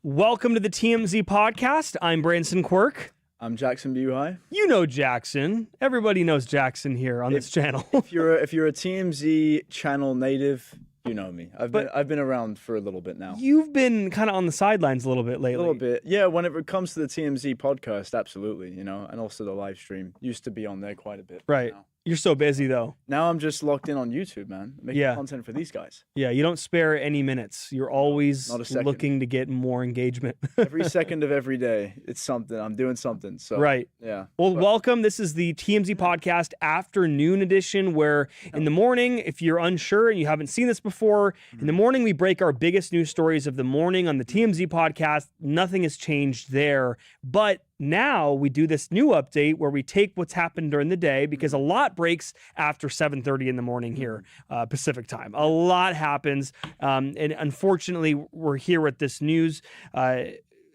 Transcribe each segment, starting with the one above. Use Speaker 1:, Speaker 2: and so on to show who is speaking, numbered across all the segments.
Speaker 1: Welcome to the TMZ podcast. I'm Branson Quirk.
Speaker 2: I'm Jackson Buhai.
Speaker 1: You know Jackson. Everybody knows Jackson here on this channel.
Speaker 2: if you're a TMZ channel native, you know me. I've been around for a little bit now.
Speaker 1: You've been kind of on the sidelines a little bit lately.
Speaker 2: A little bit, yeah. When it comes to the TMZ podcast, absolutely, and also the live stream. Used to be on there quite a bit.
Speaker 1: Right. You're so busy though.
Speaker 2: Now I'm just locked in on YouTube, man. Making content for these guys.
Speaker 1: Yeah, you don't spare any minutes. You're always looking to get more engagement.
Speaker 2: Every second of every day, it's something. I'm doing something. So
Speaker 1: right.
Speaker 2: Yeah.
Speaker 1: Well, welcome. This is the TMZ podcast afternoon edition, where in the morning, if you're unsure and you haven't seen this before, in the morning we break our biggest news stories of the morning on the TMZ podcast. Nothing has changed there, but now we do this new update where we take what's happened during the day, because a lot breaks after 7:30 in the morning here, Pacific time. A lot happens, and unfortunately, we're here with this news.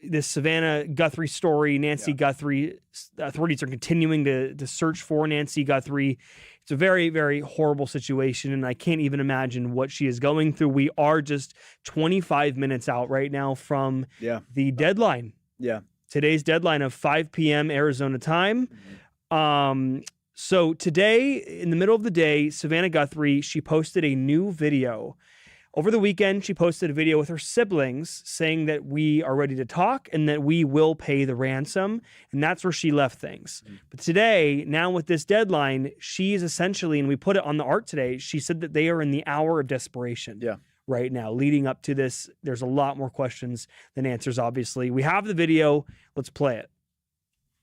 Speaker 1: This Savannah Guthrie story, Nancy Guthrie. Authorities are continuing to search for Nancy Guthrie. It's a very, very horrible situation, and I can't even imagine what she is going through. We are just 25 minutes out right now from the deadline.
Speaker 2: Yeah.
Speaker 1: Today's deadline of 5 p.m. Arizona time. So today, in the middle of the day, Savannah Guthrie, she posted a new video. Over the weekend, she posted a video with her siblings saying that we are ready to talk and that we will pay the ransom. And that's where she left things. But today, now with this deadline, she is essentially, and we put it on the art today, she said that they are in the hour of desperation.
Speaker 2: Yeah.
Speaker 1: Right now, leading up to this. There's a lot more questions than answers, obviously. We have the video. Let's play it.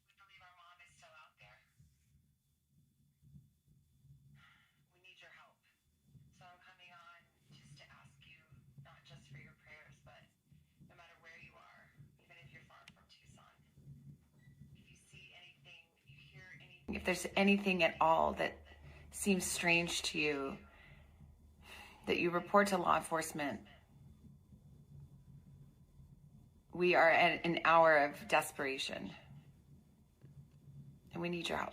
Speaker 3: We believe our mom is still out there. We need your help. So I'm coming on just to ask you, not just for your prayers, but no matter where you are, even if you're far from Tucson, if you see anything, if you hear anything, if there's anything at all that seems strange to you, that you report to law enforcement. We are at an hour of desperation, and we need your help.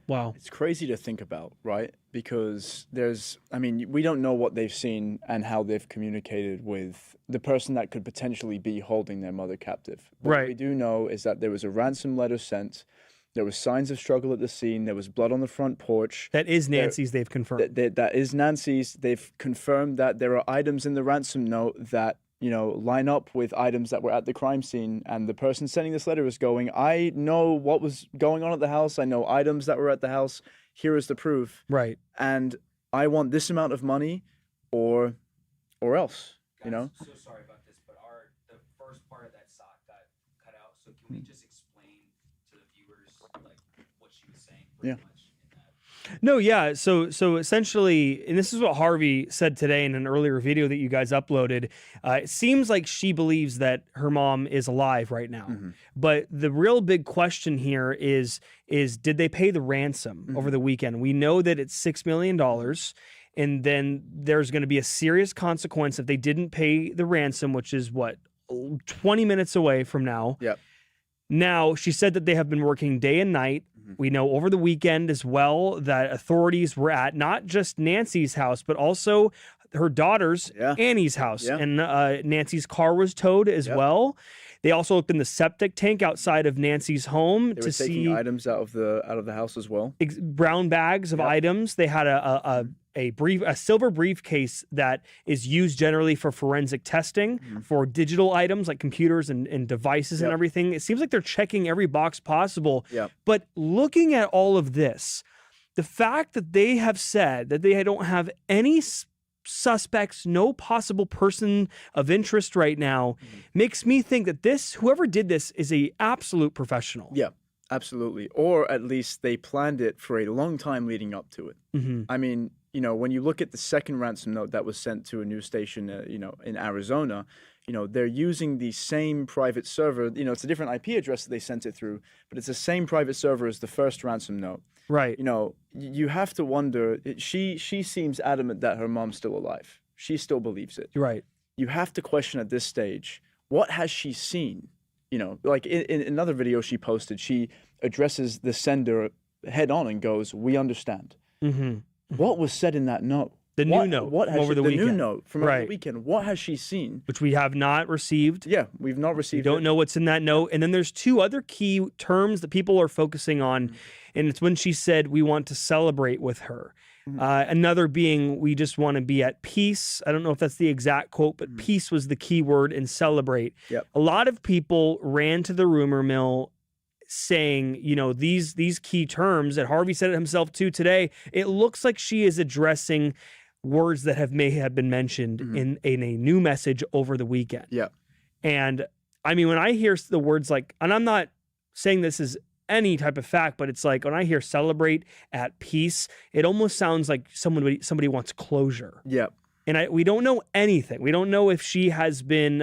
Speaker 1: Wow.
Speaker 2: It's crazy to think about, right? Because we don't know what they've seen and how they've communicated with the person that could potentially be holding their mother captive. But what we do know is that there was a ransom letter sent. There was signs of struggle at the scene. There was blood on the front porch.
Speaker 1: That is Nancy's, they've confirmed.
Speaker 2: That is Nancy's. They've confirmed that there are items in the ransom note that, line up with items that were at the crime scene. And the person sending this letter is going, I know what was going on at the house. I know items that were at the house. Here is the proof.
Speaker 1: Right.
Speaker 2: And I want this amount of money or else,
Speaker 4: Guys, so sorry about this, but the first part of that sock got cut out. So can we just explain to the viewers what she was saying pretty much in that?
Speaker 1: No, yeah. So essentially, and this is what Harvey said today in an earlier video that you guys uploaded. It seems like she believes that her mom is alive right now. But the real big question here is did they pay the ransom over the weekend? We know that it's $6 million. And then there's going to be a serious consequence if they didn't pay the ransom, which is 20 minutes away from now.
Speaker 2: Yep.
Speaker 1: Now, she said that they have been working day and night. We know over the weekend as well that authorities were at not just Nancy's house, but also her daughter's, Annie's house. And Nancy's car was towed as well. They also looked in the septic tank outside of Nancy's home
Speaker 2: to see items out of the house as well.
Speaker 1: Brown bags of items. They had a silver briefcase that is used generally for forensic testing for digital items like computers and devices and everything. It seems like they're checking every box possible. But looking at all of this, the fact that they have said that they don't have any suspects, no possible person of interest right now, makes me think that whoever did this is a absolute professional.
Speaker 2: Yeah, absolutely. Or at least they planned it for a long time leading up to it. I mean, when you look at the second ransom note that was sent to a news station, in Arizona, they're using the same private server. It's a different IP address that they sent it through, but it's the same private server as the first ransom note.
Speaker 1: Right.
Speaker 2: You have to wonder, she seems adamant that her mom's still alive. She still believes it.
Speaker 1: Right.
Speaker 2: You have to question at this stage, what has she seen? Like in another video she posted, she addresses the sender head on and goes, "We understand." What was said in that note?
Speaker 1: The new note
Speaker 2: What
Speaker 1: from
Speaker 2: has
Speaker 1: over
Speaker 2: she,
Speaker 1: the
Speaker 2: the
Speaker 1: weekend.
Speaker 2: new note from over
Speaker 1: Right.
Speaker 2: the weekend? What has she seen?
Speaker 1: Which we have not received.
Speaker 2: Yeah, we've not
Speaker 1: We
Speaker 2: received.
Speaker 1: don't know what's in that note. And then there's two other key terms that people are focusing on. And it's when she said, we want to celebrate with her. Another being, we just want to be at peace. I don't know if that's the exact quote, but peace was the key word and celebrate.
Speaker 2: Yep.
Speaker 1: A lot of people ran to the rumor mill saying, you know, these key terms, and Harvey said it himself too today. It looks like she is addressing words that may have been mentioned in a new message over the weekend.
Speaker 2: Yeah.
Speaker 1: And I mean, when I hear the words like, and I'm not saying this is any type of fact, but it's like when I hear celebrate at peace, it almost sounds like somebody wants closure.
Speaker 2: Yeah.
Speaker 1: And we don't know anything. We don't know if she has been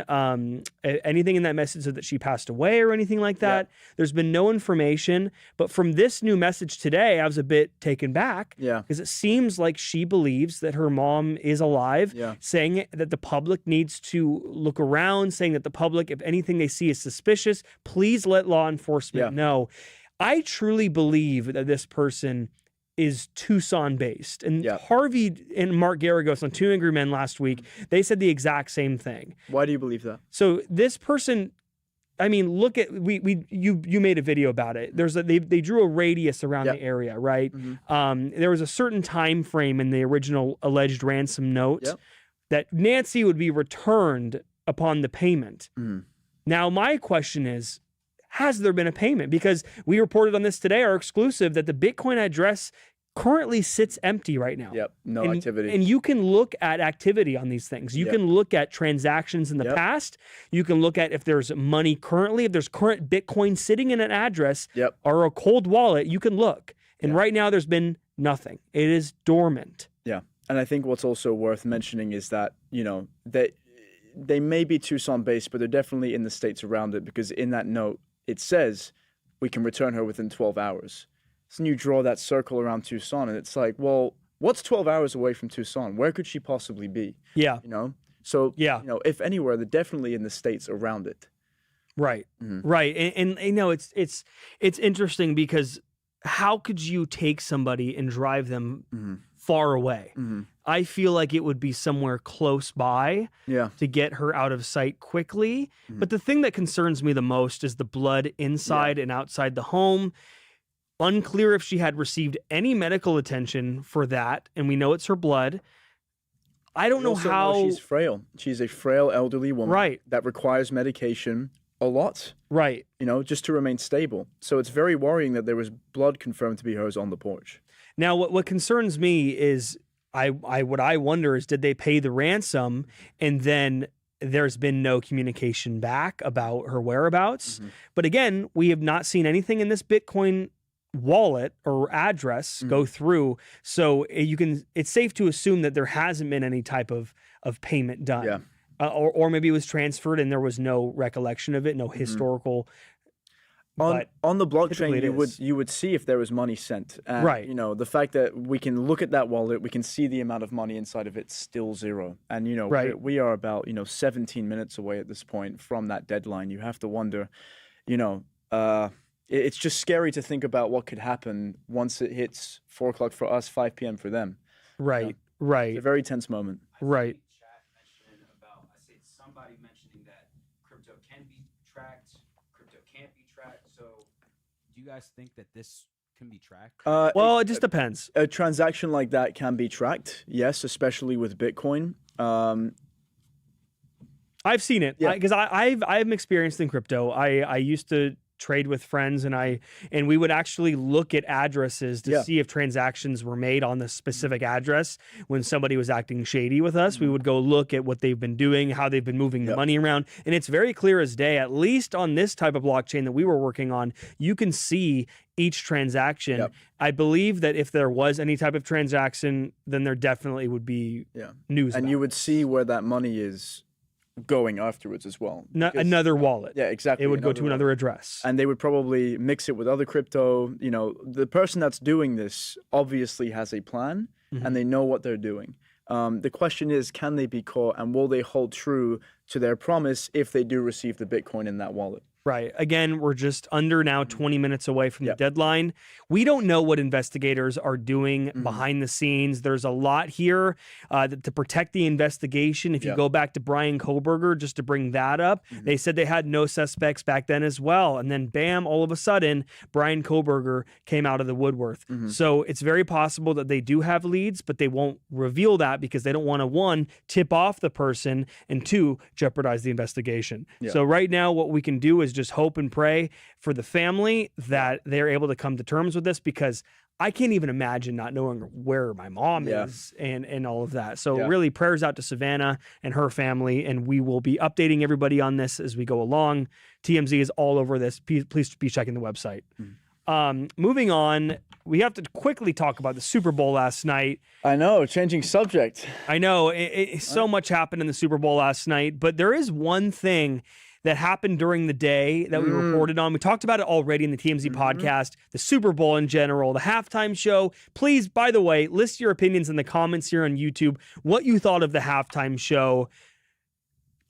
Speaker 1: anything in that message that she passed away or anything like that.
Speaker 2: Yeah.
Speaker 1: There's been no information. But from this new message today, I was a bit taken back.
Speaker 2: Yeah.
Speaker 1: Because it seems like she believes that her mom is alive,
Speaker 2: Yeah.
Speaker 1: saying that the public needs to look around, saying that the public, if anything they see is suspicious, please let law enforcement know. I truly believe that this person is Tucson based. And
Speaker 2: Yeah.
Speaker 1: Harvey and Mark Garagos on Two Angry Men last week, they said the exact same thing.
Speaker 2: Why do you believe that?
Speaker 1: So this person, I mean, look at you made a video about it. They drew a radius around
Speaker 2: Yep.
Speaker 1: the area, right?
Speaker 2: Mm-hmm.
Speaker 1: There was a certain time frame in the original alleged ransom note
Speaker 2: Yep.
Speaker 1: that Nancy would be returned upon the payment.
Speaker 2: Mhm.
Speaker 1: Now, my question is, has there been a payment? Because we reported on this today, our exclusive, that the Bitcoin address currently sits empty right now.
Speaker 2: Yep. No activity.
Speaker 1: And you can look at activity on these things. You
Speaker 2: Yep.
Speaker 1: can look at transactions in the
Speaker 2: Yep.
Speaker 1: past. You can look at if there's money currently, if there's current Bitcoin sitting in an address
Speaker 2: Yep.
Speaker 1: or a cold wallet, you can look. And right now there's been nothing. It is dormant.
Speaker 2: Yeah. And I think what's also worth mentioning is that, you know, that they may be Tucson based, but they're definitely in the states around it, because in that note, it says we can return her within 12 hours. So you draw that circle around Tucson, and it's like, well, what's 12 hours away from Tucson? Where could she possibly be?
Speaker 1: Yeah.
Speaker 2: You know? So,
Speaker 1: Yeah.
Speaker 2: you know, if anywhere, they're definitely in the states around it.
Speaker 1: Right.
Speaker 2: Mm-hmm.
Speaker 1: Right. And you know, it's interesting because how could you take somebody and drive them
Speaker 2: Mm-hmm.
Speaker 1: far away?
Speaker 2: Mm-hmm.
Speaker 1: I feel like it would be somewhere close by
Speaker 2: Yeah.
Speaker 1: to get her out of sight quickly.
Speaker 2: Mhm.
Speaker 1: But the thing that concerns me the most is the blood inside and outside the home. Unclear if she had received any medical attention for that, and we know it's her blood. I don't
Speaker 2: We
Speaker 1: know
Speaker 2: also
Speaker 1: how.
Speaker 2: she's frail. She's a frail elderly woman
Speaker 1: Right.
Speaker 2: that requires medication a lot,
Speaker 1: Right.
Speaker 2: you know, just to remain stable. So it's very worrying that there was blood confirmed to be hers on the porch.
Speaker 1: Now, what concerns me is what I wonder is, did they pay the ransom and then there's been no communication back about her whereabouts?
Speaker 2: Mhm.
Speaker 1: But again, we have not seen anything in this Bitcoin wallet or address go through. So it's safe to assume that there hasn't been any type of payment done.
Speaker 2: Yeah.
Speaker 1: Or maybe it was transferred and there was no recollection of it, no historical. But
Speaker 2: On the
Speaker 1: typically
Speaker 2: blockchain,
Speaker 1: it is.
Speaker 2: you would see if there was money sent. And,
Speaker 1: Right.
Speaker 2: You know, the fact that we can look at that wallet, we can see the amount of money inside of it, still zero. And, you know,
Speaker 1: Right.
Speaker 2: we are about, 17 minutes away at this point from that deadline. You have to wonder, it's just scary to think about what could happen once it hits 4 o'clock for us, 5 p.m. for them.
Speaker 1: right,
Speaker 2: It's
Speaker 1: right,
Speaker 2: a very tense moment.
Speaker 1: right.
Speaker 4: Chat mentioned about, I see somebody mentioning that crypto can be tracked, crypto can't be tracked. So, do you guys think that this can be tracked?
Speaker 1: Well, it just depends.
Speaker 2: A transaction like that can be tracked, yes, especially with Bitcoin.
Speaker 1: I've seen it
Speaker 2: Yeah.
Speaker 1: because I'm experienced in crypto. I used to trade with friends and we would actually look at addresses to
Speaker 2: Yeah.
Speaker 1: see if transactions were made on the specific address. When somebody was acting shady with us, we would go look at what they've been doing, how they've been moving the
Speaker 2: Yep.
Speaker 1: money around. And it's very clear as day, at least on this type of blockchain that we were working on, you can see each transaction.
Speaker 2: Yep.
Speaker 1: I believe that if there was any type of transaction, then there definitely would be
Speaker 2: Yeah.
Speaker 1: news.
Speaker 2: And
Speaker 1: about
Speaker 2: you
Speaker 1: it.
Speaker 2: would see where that money is going afterwards as well. because-
Speaker 1: Another wallet.
Speaker 2: Yeah, exactly.
Speaker 1: It would go to
Speaker 2: wallet.
Speaker 1: another address.
Speaker 2: And they would probably mix it with other crypto. You know, the person that's doing this obviously has a plan and they know what they're doing. The question is, can they be caught and will they hold true to their promise if they do receive the Bitcoin in that wallet?
Speaker 1: Right. Again, we're just under now 20 minutes away from the
Speaker 2: Yep.
Speaker 1: deadline. We don't know what investigators are doing
Speaker 2: Mm-hmm.
Speaker 1: behind the scenes. There's a lot here to protect the investigation. If you
Speaker 2: Yep.
Speaker 1: go back to Brian Koberger, just to bring that up,
Speaker 2: Mm-hmm.
Speaker 1: they said they had no suspects back then as well. And then bam, all of a sudden, Brian Koberger came out of the woodwork.
Speaker 2: Mm-hmm.
Speaker 1: So it's very possible that they do have leads, but they won't reveal that because they don't want to, one, tip off the person, and two, jeopardize the investigation.
Speaker 2: Yeah.
Speaker 1: So right now, what we can do is just hope and pray for the family that they're able to come to terms with this, because I can't even imagine not knowing where my mom
Speaker 2: Yeah.
Speaker 1: is and all of that. So
Speaker 2: Yeah.
Speaker 1: really prayers out to Savannah and her family, and we will be updating everybody on this as we go along. TMZ is all over this. Please be checking the website. Moving on, we have to quickly talk about the Super Bowl last night.
Speaker 2: I know, changing subject.
Speaker 1: I know so much happened in the Super Bowl last night, but there is one thing that happened during the day that we reported on. We talked about it already in the TMZ podcast, the Super Bowl in general, the halftime show. Please, by the way, list your opinions in the comments here on YouTube, what you thought of the halftime show.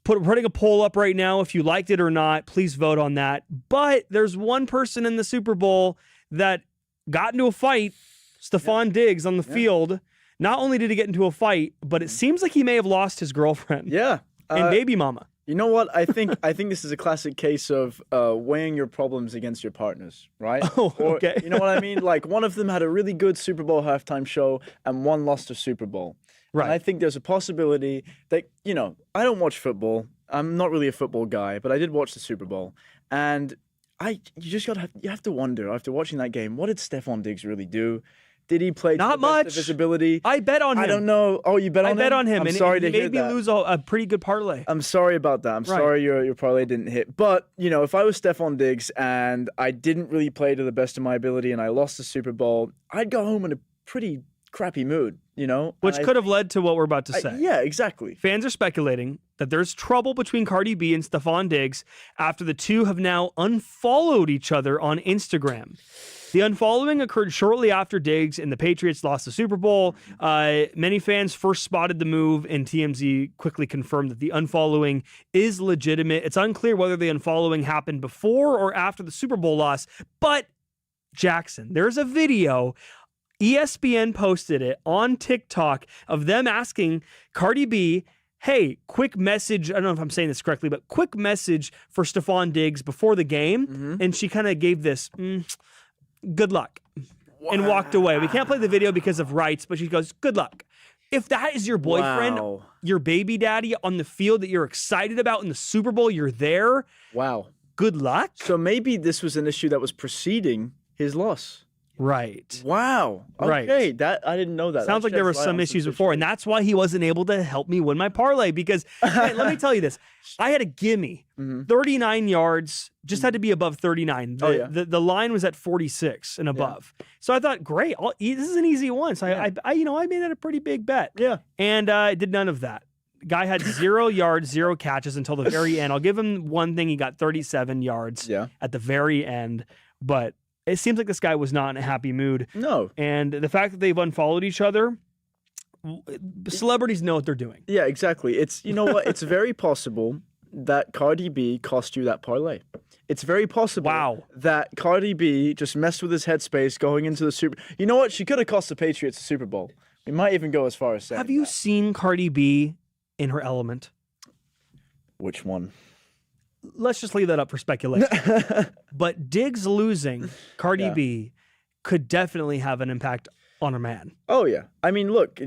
Speaker 1: Putting a poll up right now. If you liked it or not, please vote on that. But there's one person in the Super Bowl that got into a fight, Stephon Diggs, on the field. Not only did he get into a fight, but it seems like he may have lost his girlfriend
Speaker 2: Yeah.
Speaker 1: and baby mama.
Speaker 2: You know what? I think this is a classic case of weighing your problems against your partners, right?
Speaker 1: Oh,
Speaker 2: Or,
Speaker 1: okay.
Speaker 2: You know what I mean? Like, one of them had a really good Super Bowl halftime show, and one lost a Super Bowl.
Speaker 1: Right.
Speaker 2: And I think there's a possibility that, I don't watch football. I'm not really a football guy, but I did watch the Super Bowl, and you have to wonder after watching that game, what did Stephon Diggs really do? Did he play to
Speaker 1: Not
Speaker 2: the best of
Speaker 1: much.
Speaker 2: his ability?
Speaker 1: I bet on him.
Speaker 2: I don't know. Oh, you bet on him?
Speaker 1: I bet on him.
Speaker 2: I'm
Speaker 1: and
Speaker 2: sorry
Speaker 1: he
Speaker 2: to hear
Speaker 1: made me
Speaker 2: that.
Speaker 1: lose a pretty good parlay.
Speaker 2: I'm sorry about that. I'm
Speaker 1: Right.
Speaker 2: sorry your parlay didn't hit. But, if I was Stephon Diggs and I didn't really play to the best of my ability and I lost the Super Bowl, I'd go home in a pretty crappy mood,
Speaker 1: Which could have led to what we're about to say.
Speaker 2: Yeah, exactly.
Speaker 1: Fans are speculating that there's trouble between Cardi B and Stephon Diggs after the two have now unfollowed each other on Instagram. The unfollowing occurred shortly after Diggs and the Patriots lost the Super Bowl. Many fans first spotted the move, and TMZ quickly confirmed that the unfollowing is legitimate. It's unclear whether the unfollowing happened before or after the Super Bowl loss, but Jackson, there's a video. ESPN posted it on TikTok of them asking Cardi B, hey, quick message. I don't know if I'm saying this correctly, but quick message for Stephon Diggs before the game. And she kind of gave this, good luck, and walked away. We can't play the video because of rights, but she goes, good luck. If that is your boyfriend,
Speaker 2: Wow.
Speaker 1: your baby daddy on the field that you're excited about in the Super Bowl, you're there,
Speaker 2: Wow.
Speaker 1: good luck.
Speaker 2: So maybe this was an issue that was preceding his loss.
Speaker 1: Right.
Speaker 2: Wow.
Speaker 1: Right.
Speaker 2: Okay, that I didn't know that.
Speaker 1: Sounds
Speaker 2: That
Speaker 1: like there were
Speaker 2: sheds light
Speaker 1: some
Speaker 2: on
Speaker 1: issues before, and that's why he wasn't able to help me win my parlay. Because hey, let me tell you this: I had a gimme, 39 yards, just had to be above 39. The line was at 46 and above. So I thought, great, this is an easy one. So I made it a pretty big bet.
Speaker 2: Yeah.
Speaker 1: And I did none of that. Guy had 0 yards, 0 catches until the very end. I'll give him one thing: he got 37 yards at the very end, but. It seems like this guy was not in a happy mood.
Speaker 2: No.
Speaker 1: And the fact that they've unfollowed each other, celebrities know what they're doing.
Speaker 2: Yeah, exactly. It's what? It's very possible that Cardi B cost you that parlay. It's very possible that Cardi B just messed with his headspace going into the Super. You know what? She could have cost the Patriots the Super Bowl. We might even go as far as saying.
Speaker 1: Have you seen Cardi B in her element?
Speaker 2: Which one?
Speaker 1: Let's just leave that up for speculation. But Diggs losing Cardi B could definitely have an impact on a man.
Speaker 2: Oh yeah. I mean, look.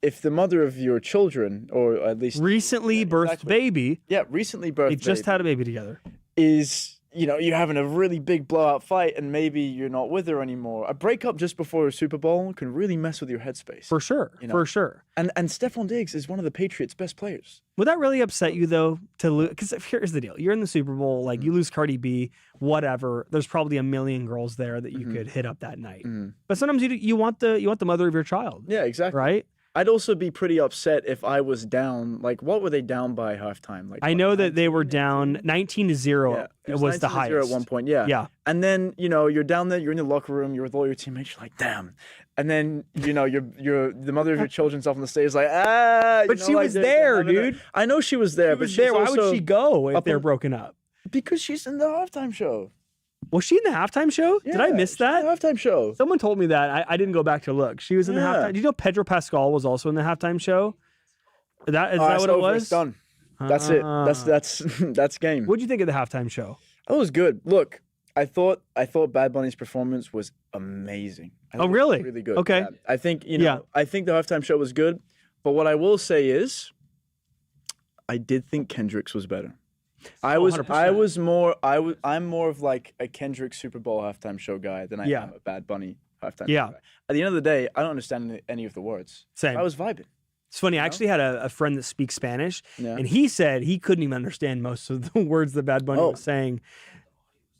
Speaker 2: If the mother of your children, or at least
Speaker 1: recently birthed baby,
Speaker 2: recently birthed,
Speaker 1: they just had a baby together,
Speaker 2: is you're having a really big blowout fight, and maybe you're not with her anymore. A breakup just before a Super Bowl can really mess with your headspace.
Speaker 1: for sure. For sure.
Speaker 2: And Stephon Diggs is one of the Patriots' best players.
Speaker 1: Would that really upset you though to lose? Because here's the deal: you're in the Super Bowl, like you lose Cardi B, whatever. There's probably a million girls there that you could hit up that night. But sometimes you want the mother of your child.
Speaker 2: Yeah, exactly.
Speaker 1: Right.
Speaker 2: I'd also be pretty upset if I was down. Like, what were they down by halftime? Like,
Speaker 1: I know that they were down 19-0.
Speaker 2: Yeah,
Speaker 1: It was the
Speaker 2: 19-0
Speaker 1: highest
Speaker 2: at one point. Yeah.
Speaker 1: Yeah.
Speaker 2: And then you're down there, you're in the locker room, you're with all your teammates. You're like, damn. And then you're the mother of your children's off on the stage, like
Speaker 1: But she was there, dude.
Speaker 2: I know she was there,
Speaker 1: She was
Speaker 2: but
Speaker 1: there. Why
Speaker 2: also,
Speaker 1: would she go if they're broken up?
Speaker 2: Because she's in the halftime show.
Speaker 1: Was she in the halftime show? Did I miss
Speaker 2: she's in
Speaker 1: that?
Speaker 2: the halftime show.
Speaker 1: Someone told me that. I didn't go back to look. She was in the halftime. Did you know Pedro Pascal was also in the halftime show? Is that what it was?
Speaker 2: It's done. That's it. That's game.
Speaker 1: What'd you think of the halftime show?
Speaker 2: That was good. Look, I thought Bad Bunny's performance was amazing.
Speaker 1: Oh, really?
Speaker 2: Really good.
Speaker 1: Okay.
Speaker 2: Yeah. I think I think the halftime show was good, but what I will say is, I did think Kendrick's was better. I'm more of like a Kendrick Super Bowl halftime show guy than I am a Bad Bunny halftime show guy. At the end of the day, I don't understand any of the words.
Speaker 1: Same.
Speaker 2: I was vibing.
Speaker 1: It's funny. I actually had a friend that speaks Spanish, and he said he couldn't even understand most of the words that Bad Bunny was saying.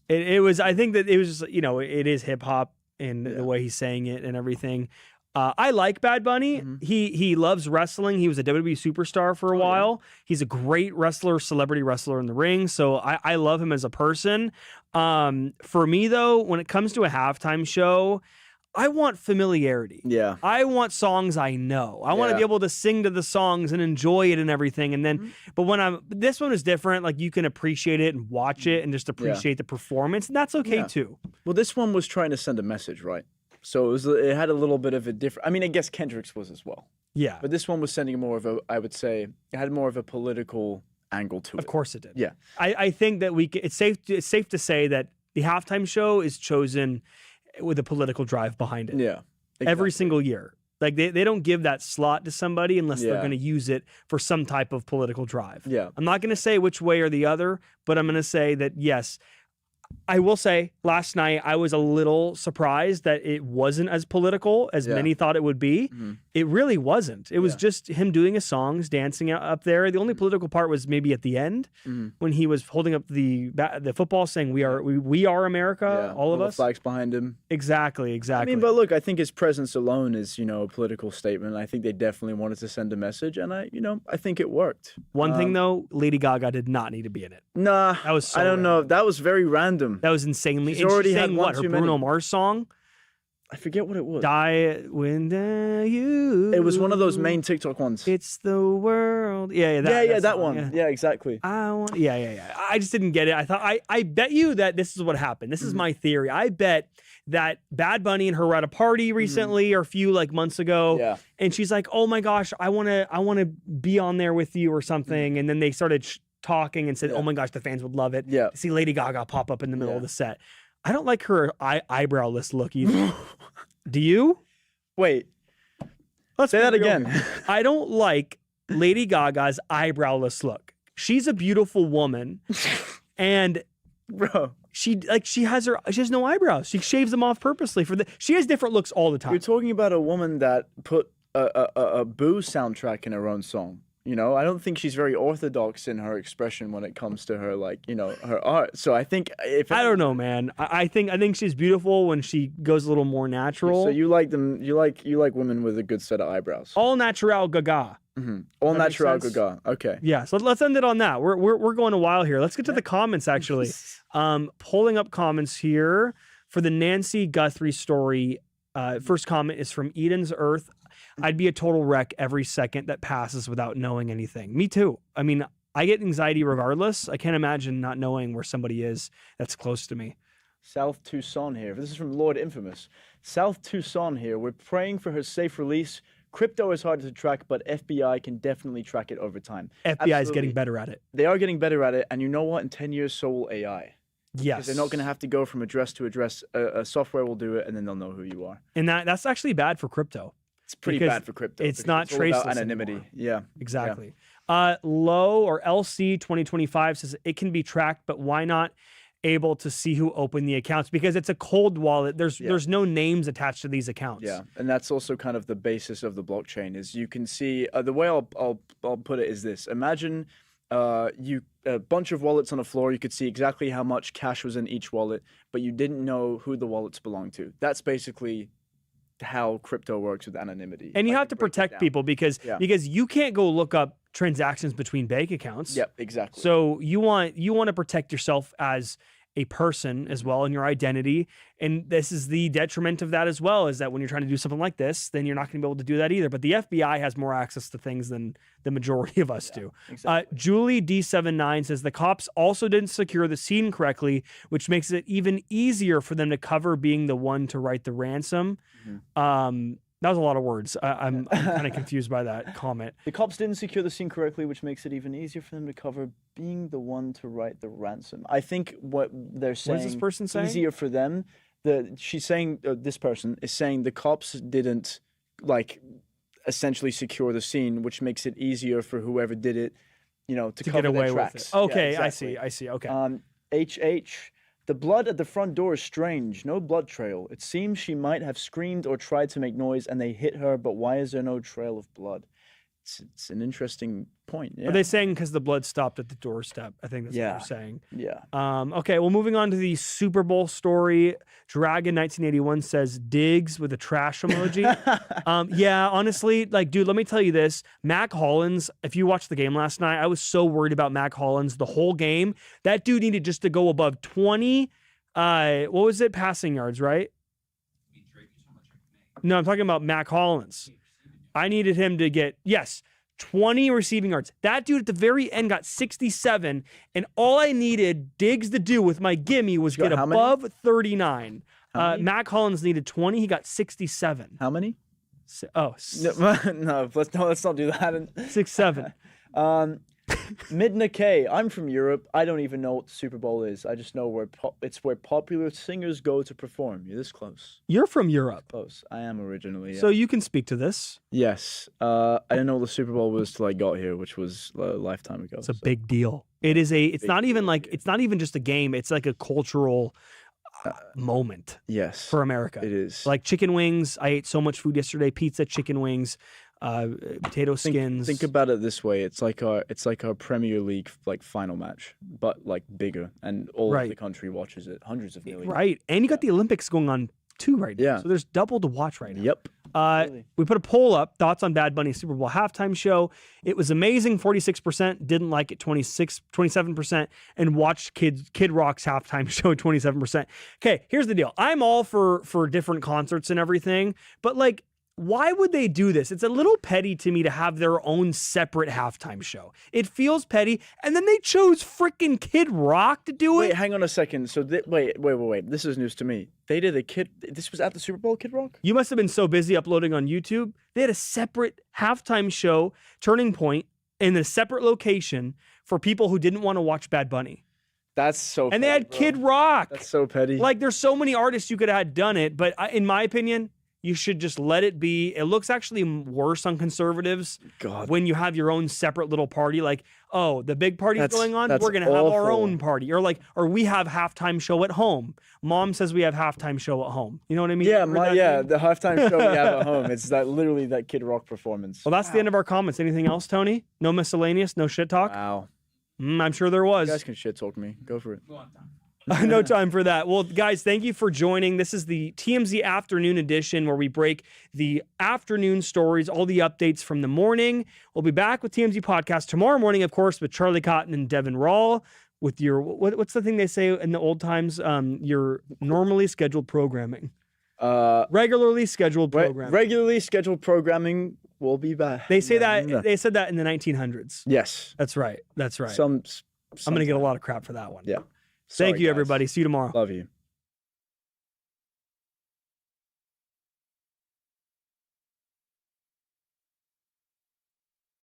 Speaker 1: It was. I think that it was just, it is hip hop and the way he's saying it and everything. I like Bad Bunny. He loves wrestling. He was a WWE superstar for a while. He's a great wrestler, celebrity wrestler in the ring. So I love him as a person. For me, though, when it comes to a halftime show, I want familiarity. Yeah. I want songs I know. I want to be able to sing to the songs and enjoy it and everything. And then, but this one is different. Like, you can appreciate it and watch it and just appreciate the performance. And that's okay too.
Speaker 2: Well, this one was trying to send a message, right? So it had a little bit of a different. I mean, I guess Kendrick's was as well. Yeah. But this one was sending more of I would say, it had more of a political angle to it.
Speaker 1: Of course it did.
Speaker 2: Yeah.
Speaker 1: I think that it's safe to say that the halftime show is chosen with a political drive behind it. Yeah. Exactly. Every single year. Like, they don't give that slot to somebody unless they're going to use it for some type of political drive. Yeah. I'm not going to say which way or the other, but I'm going to say that, yes, I will say last night I was a little surprised that it wasn't as political as many thought it would be. It really wasn't. It was just him doing his songs, dancing up there. The only political part was maybe at the end when he was holding up the football saying we are America, all of us.
Speaker 2: Flags behind him.
Speaker 1: Exactly.
Speaker 2: I mean, but look, I think his presence alone is, a political statement. I think they definitely wanted to send a message, and I think it worked.
Speaker 1: One thing though, Lady Gaga did not need to be in it.
Speaker 2: Nah, that was I don't know. That was very random.
Speaker 1: That was insanely.
Speaker 2: She's already
Speaker 1: sang what? Her Bruno Mars song?
Speaker 2: I forget what it was.
Speaker 1: Die when you.
Speaker 2: It was one of those main TikTok ones.
Speaker 1: It's the world.
Speaker 2: That one. Yeah, exactly.
Speaker 1: I just didn't get it. I thought I bet you that this is what happened. This is my theory. I bet that Bad Bunny and her were at a party recently or a few months ago, and she's like, "Oh my gosh, I want to be on there with you or something," and then they started talking and said, "Oh my gosh, the fans would love it." Yeah, see Lady Gaga pop up in the middle of the set. I don't like her eyebrowless look either. Do you?
Speaker 2: Wait, let's say that again.
Speaker 1: I don't like Lady Gaga's eyebrowless look. She's a beautiful woman, and
Speaker 2: bro,
Speaker 1: she has no eyebrows. She shaves them off purposely she has different looks all the time.
Speaker 2: You're talking about a woman that put a Boo soundtrack in her own song. I don't think she's very orthodox in her expression when it comes to her, her art. So I think
Speaker 1: I don't know, man. I think she's beautiful when she goes a little more natural.
Speaker 2: So you like them? You like women with a good set of eyebrows?
Speaker 1: All natural Gaga.
Speaker 2: All natural Gaga. Okay.
Speaker 1: Yeah. So let's end it on that. We're going a while here. Let's get to the comments actually. Pulling up comments here for the Nancy Guthrie story. First comment is from Eden's Earth. I'd be a total wreck every second that passes without knowing anything. Me too. I mean, I get anxiety regardless. I can't imagine not knowing where somebody is that's close to me.
Speaker 2: South Tucson here. This is from Lord Infamous. South Tucson here. We're praying for her safe release. Crypto is hard to track, but FBI can definitely track it over time.
Speaker 1: FBI is getting better at it.
Speaker 2: They are getting better at it. And you know what? In 10 years, so will AI.
Speaker 1: Yes.
Speaker 2: Because they're not going to have to go from address to address. A software will do it, and then they'll know who you are.
Speaker 1: And that's actually bad for crypto.
Speaker 2: It's pretty bad for crypto.
Speaker 1: It's not traceless
Speaker 2: anonymity.
Speaker 1: Anymore.
Speaker 2: Yeah.
Speaker 1: Exactly. Yeah. Low or LC 2025 says it can be tracked, but why not able to see who opened the accounts? Because it's a cold wallet. There's no names attached to these accounts.
Speaker 2: Yeah, and that's also kind of the basis of the blockchain. Is you can see the way I'll put it is this: imagine a bunch of wallets on a floor. You could see exactly how much cash was in each wallet, but you didn't know who the wallets belonged to. That's basically how crypto works with anonymity.
Speaker 1: And you have to protect people because you can't go look up transactions between bank accounts.
Speaker 2: Yep, exactly.
Speaker 1: So you want to protect yourself as a person as well and your identity. And this is the detriment of that as well, is that when you're trying to do something like this, then you're not going to be able to do that either. But the FBI has more access to things than the majority of us do.
Speaker 2: Exactly.
Speaker 1: Julie D79 says the cops also didn't secure the scene correctly, which makes it even easier for them to cover being the one to write the ransom. That was a lot of words. I'm kind of confused by that comment.
Speaker 2: The cops didn't secure the scene correctly, which makes it even easier for them to cover being the one to write the ransom. I think what they're saying.
Speaker 1: What is this person saying?
Speaker 2: Easier for them. She's saying this person is saying the cops didn't like essentially secure the scene, which makes it easier for whoever did it, you know, to cover
Speaker 1: get away
Speaker 2: their
Speaker 1: with
Speaker 2: tracks.
Speaker 1: it. Okay,
Speaker 2: Yeah, exactly.
Speaker 1: I see. Okay.
Speaker 2: HH. The blood at the front door is strange. No blood trail. It seems she might have screamed or tried to make noise and they hit her, but why is there no trail of blood? It's an interesting point. Yeah.
Speaker 1: Are they saying because the blood stopped at the doorstep? I think that's what they're saying.
Speaker 2: Yeah.
Speaker 1: Okay, well, moving on to the Super Bowl story. Dragon1981 says Diggs with a trash emoji. Yeah, honestly, like, dude, let me tell you this. Mac Hollins, if you watched the game last night, I was so worried about Mac Hollins the whole game. That dude needed just to go above 20, what was it? Passing yards, right? No, I'm talking about Mac Hollins. I needed him to get, 20 receiving yards. That dude at the very end got 67, and all I needed Diggs to do with my gimme was get above 39. Mac Hollins needed 20. He got 67.
Speaker 2: How many?
Speaker 1: No,
Speaker 2: let's not do that.
Speaker 1: 6-7.
Speaker 2: Midna K. I'm from Europe. I don't even know what the Super Bowl is. I just know it's where popular singers go to perform. You're this close.
Speaker 1: You're from Europe.
Speaker 2: Close. I am originally. Yeah.
Speaker 1: So you can speak to this.
Speaker 2: Yes. I didn't know what the Super Bowl was till I got here, which was a lifetime ago.
Speaker 1: It's a big deal. It's not even just a game. It's like a cultural moment.
Speaker 2: Yes.
Speaker 1: For America.
Speaker 2: It is.
Speaker 1: Like chicken wings. I ate so much food yesterday. Pizza, chicken wings. Potato skins.
Speaker 2: Think about it this way: it's like our Premier League like final match, but like bigger, and all of the country watches it. Hundreds of millions.
Speaker 1: Right, and you got the Olympics going on too right now.
Speaker 2: Yeah.
Speaker 1: So there's double to watch right now.
Speaker 2: Yep.
Speaker 1: We put a poll up: thoughts on Bad Bunny's Super Bowl halftime show. It was amazing. 46% didn't like it. 27%, and watched Kid Rock's halftime show. 27%. Okay, here's the deal. I'm all for different concerts and everything, but like, why would they do this? It's a little petty to me to have their own separate halftime show. It feels petty. And then they chose freaking Kid Rock to do it.
Speaker 2: Wait, hang on a second. So, wait. This is news to me. They did this was at the Super Bowl, Kid Rock?
Speaker 1: You must have been so busy uploading on YouTube. They had a separate halftime show, Turning Point, in a separate location for people who didn't want to watch Bad Bunny.
Speaker 2: That's so petty,
Speaker 1: And they had Kid Rock.
Speaker 2: That's so petty.
Speaker 1: Like, there's so many artists you could have had done it. But in my opinion, you should just let it be. It looks actually worse on conservatives when you have your own separate little party. Like, oh, the big party's going on. We're going to have our own party. Or we have halftime show at home. Mom says we have halftime show at home. You know what I mean?
Speaker 2: Yeah, the halftime show we have at home. It's literally that Kid Rock performance.
Speaker 1: Well, that's the end of our comments. Anything else, Tony? No miscellaneous? No shit talk?
Speaker 2: Wow.
Speaker 1: I'm sure there was.
Speaker 2: You guys can shit talk me. Go for it.
Speaker 4: Go on, Tom.
Speaker 1: No time for that. Well, guys, thank you for joining. This is the TMZ Afternoon Edition, where we break the afternoon stories, all the updates from the morning. We'll be back with TMZ Podcast tomorrow morning, of course, with Charlie Cotton and Devin Rawl, with your, what's the thing they say in the old times? Your normally scheduled programming. Regularly scheduled programming.
Speaker 2: Regularly scheduled programming will be back.
Speaker 1: They say that. They said that in the 1900s.
Speaker 2: Yes.
Speaker 1: That's right. That's right.
Speaker 2: I'm
Speaker 1: going to get a lot of crap for that one.
Speaker 2: Yeah.
Speaker 1: Thank you, everybody. See you tomorrow.
Speaker 2: Love you.